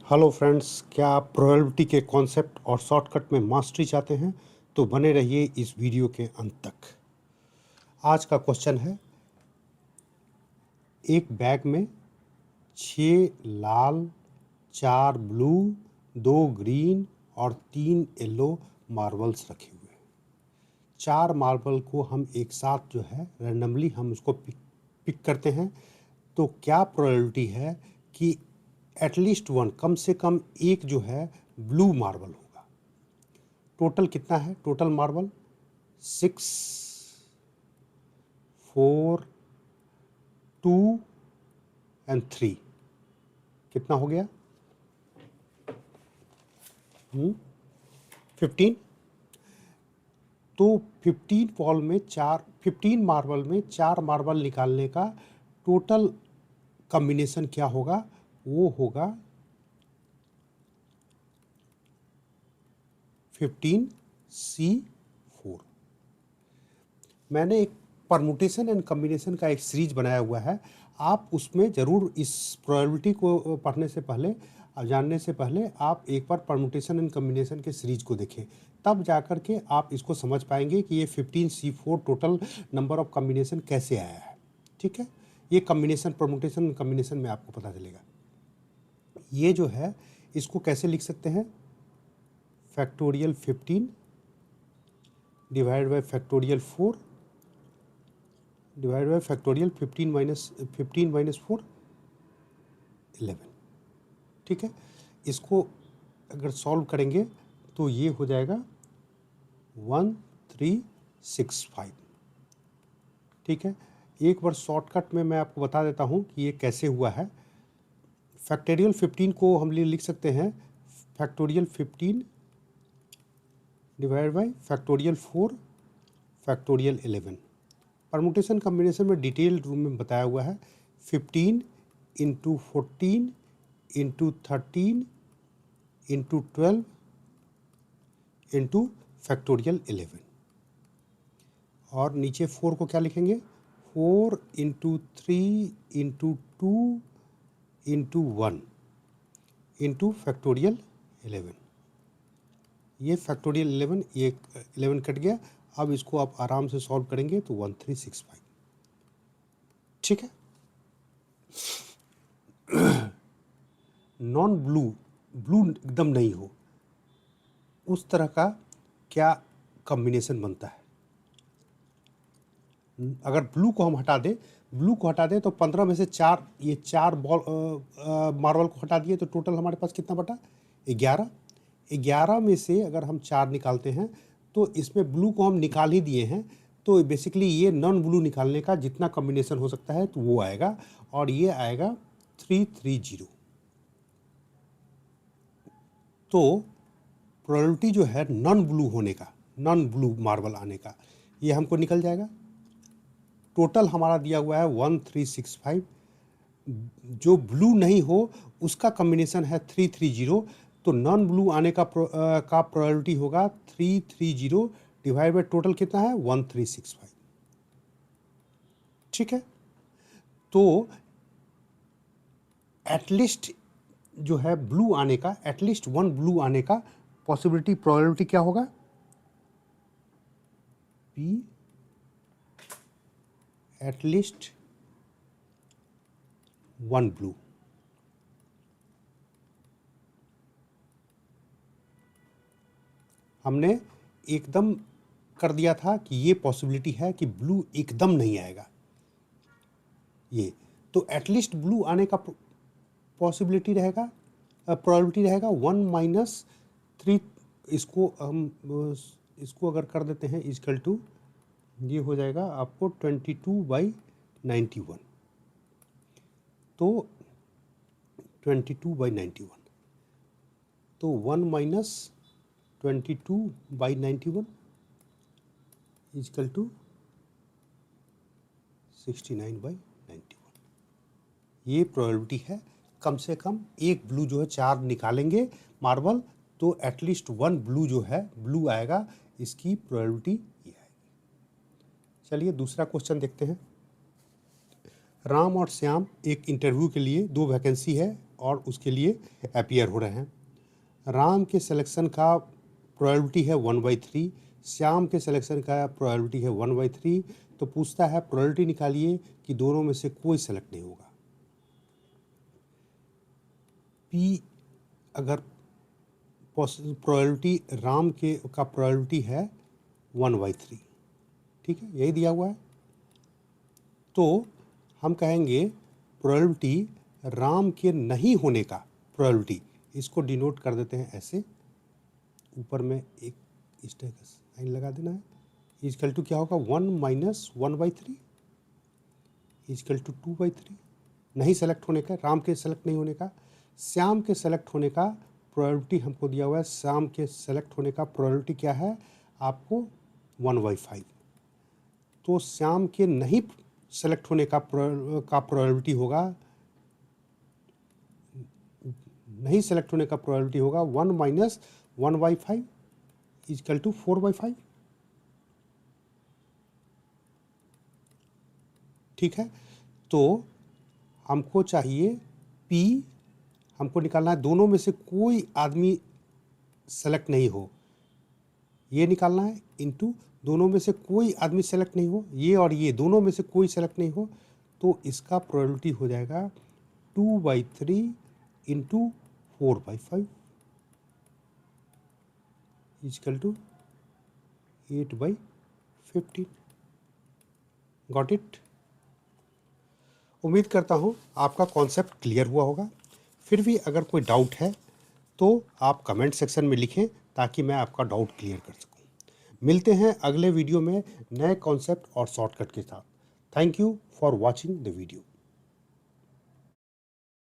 Hello friends, क्या आप probability के कॉन्सेप्ट और शॉर्टकट में मास्टरी चाहते हैं तो बने रहिए इस वीडियो के अंत तक। आज का क्वेश्चन है, एक बैग में 6 लाल, 4 ब्लू, 2 ग्रीन और 3 येलो मार्बल्स रखे हुए हैं। 4 मार्बल को हम एक साथ जो है रैंडमली हम उसको पिक करते हैं, तो क्या प्रोबेबिलिटी है कि एटलीस्ट वन, कम से कम एक जो है ब्लू मार्बल होगा। टोटल कितना है? टोटल मार्बल 6, 4, 2 एंड 3 कितना हो गया? 15। तो 15 मार्बल में 4 मार्बल निकालने का टोटल कॉम्बिनेशन क्या होगा? वो होगा 15C4। मैंने एक परमुटेशन एंड कॉम्बिनेशन का एक सीरीज बनाया हुआ है। आप उसमें ज़रूर इस प्रोबेबिलिटी को पढ़ने से पहले, जानने से पहले आप एक बार परमुटेशन एंड कॉम्बिनेशन के सीरीज को देखें, तब जाकर के आप इसको समझ पाएंगे कि ये 15C4 total number of combination कैसे आया है। ठीक है, ये कॉम्बिनेशन, परमुटेशन एंड कॉम्बिनेशन में आपको पता चलेगा। ये जो है इसको कैसे लिख सकते हैं? Factorial 15 divide by factorial 4 divide by factorial 15 minus 4 11। ठीक है, इसको अगर सॉल्व करेंगे तो ये हो जाएगा 1365। ठीक है, एक बार शॉर्टकट में मैं आपको बता देता हूँ कि ये कैसे हुआ है। फैक्टोरियल 15 को हम लिख सकते हैं factorial 15 divide by factorial 4 factorial 11। Permutation combination में डिटेल रूम में बताया हुआ है। 15 into 14 into 13 into 12 into factorial 11। और नीचे 4 को क्या लिखेंगे? 4 into 3 into 2 into 1 into factorial 11। ये फैक्टोरियल 11, ये 11 कट गया। अब इसको आप आराम से सॉल्व करेंगे तो 1365। ठीक है, नॉन ब्लू, ब्लू एकदम नहीं हो, उस तरह का क्या कॉम्बिनेशन बनता है? अगर ब्लू को हम हटा दें, तो 15 में से 4, ये 4 मार्बल को हटा दिए तो टोटल हमारे पास कितना बटा? 11। 11 में से अगर हम 4 निकालते हैं तो इसमें ब्लू को हम निकाल ही दिए हैं, तो बेसिकली ये नॉन ब्लू निकालने का जितना कॉम्बिनेशन हो सकता है तो वो आएगा, और ये आएगा 330। तो प्रोबेबिलिटी जो है नॉन ब्लू होने का, नॉन ब्लू मार्बल आने का, ये हमको निकल जाएगा। टोटल हमारा दिया हुआ है 1365। जो ब्लू नहीं हो उसका कॉम्बिनेशन है 330, तो नॉन ब्लू आने का प्रोबेबिलिटी होगा 330 डिवाइड बाई टोटल कितना है? 1365। ठीक है, तो एटलीस्ट जो है ब्लू आने का, एटलीस्ट वन ब्लू आने का पॉसिबिलिटी, प्रोबेबिलिटी क्या होगा? P at least one blue. हमने एकदम कर दिया था कि ये पॉसिबिलिटी है कि ब्लू एकदम नहीं आएगा, ये तो एटलीस्ट ब्लू आने का पॉसिबिलिटी रहेगा, प्रोबेबिलिटी रहेगा 1 - 3। इसको हम इसको अगर कर देते हैं इक्वल टू, ये हो जाएगा आपको 22/91। तो 22/91, तो 1 - 22/91 इक्वल टू 69/91। ये प्रोबेबिलिटी है। कम से कम एक ब्लू जो है, 4 निकालेंगे मार्बल तो एटलीस्ट वन ब्लू जो है ब्लू आएगा, इसकी प्रोबेबिलिटी ये आएगी। चलिए दूसरा क्वेश्चन देखते हैं। राम और श्याम एक इंटरव्यू के लिए, 2 वैकेंसी है, और उसके लिए अपीयर हो रहे हैं। राम के सिलेक्शन का प्रोबेबिलिटी है 1/3, श्याम के सिलेक्शन का प्रोबेबिलिटी है 1/3। तो पूछता है प्रोबेबिलिटी निकालिए कि दोनों में से कोई सेलेक्ट नहीं होगा। पी अगर प्रोबेबिलिटी राम के का प्रोबेबिलिटी है 1/3, ठीक है, यही दिया हुआ है। तो हम कहेंगे प्रोबेबिलिटी राम के नहीं होने का प्रोबेबिलिटी, इसको डिनोट कर देते हैं ऐसे, ऊपर में एक इस तरह का साइन लगा देना है। इजकल टू क्या होगा 1 माइनस 1/3 इजकल टू 2/3। नहीं सेलेक्ट होने का, राम के सेलेक्ट नहीं होने का। श्याम के सेलेक्ट होने का प्रोबेबिलिटी हमको दिया हुआ है, श्याम के सेलेक्ट होने का प्रोबेबिलिटी क्या है आपको 1/5। तो श्याम के नहीं सेलेक्ट होने का प्रोबेबिलिटी होगा, नहीं सेलेक्ट होने का प्रोबेबिलिटी होगा 1 माइनस 1/5 इजकल टू 4/5, ठीक है। तो हमको चाहिए P, हमको निकालना है दोनों में से कोई आदमी सेलेक्ट नहीं हो, ये निकालना है, इनटू दोनों में से कोई आदमी सेलेक्ट नहीं हो, ये और ये दोनों में से कोई सेलेक्ट नहीं हो, तो इसका प्रोबेबिलिटी हो जाएगा 2/3 into 4/5 equal to 8/15। Got it. उम्मीद करता हूँ आपका कॉन्सेप्ट क्लियर हुआ होगा। फिर भी अगर कोई डाउट है तो आप कमेंट सेक्शन में लिखें ताकि मैं आपका डाउट क्लियर कर सकूं। मिलते हैं अगले वीडियो में नए कॉन्सेप्ट और शॉर्टकट के साथ। Thank you for watching the video.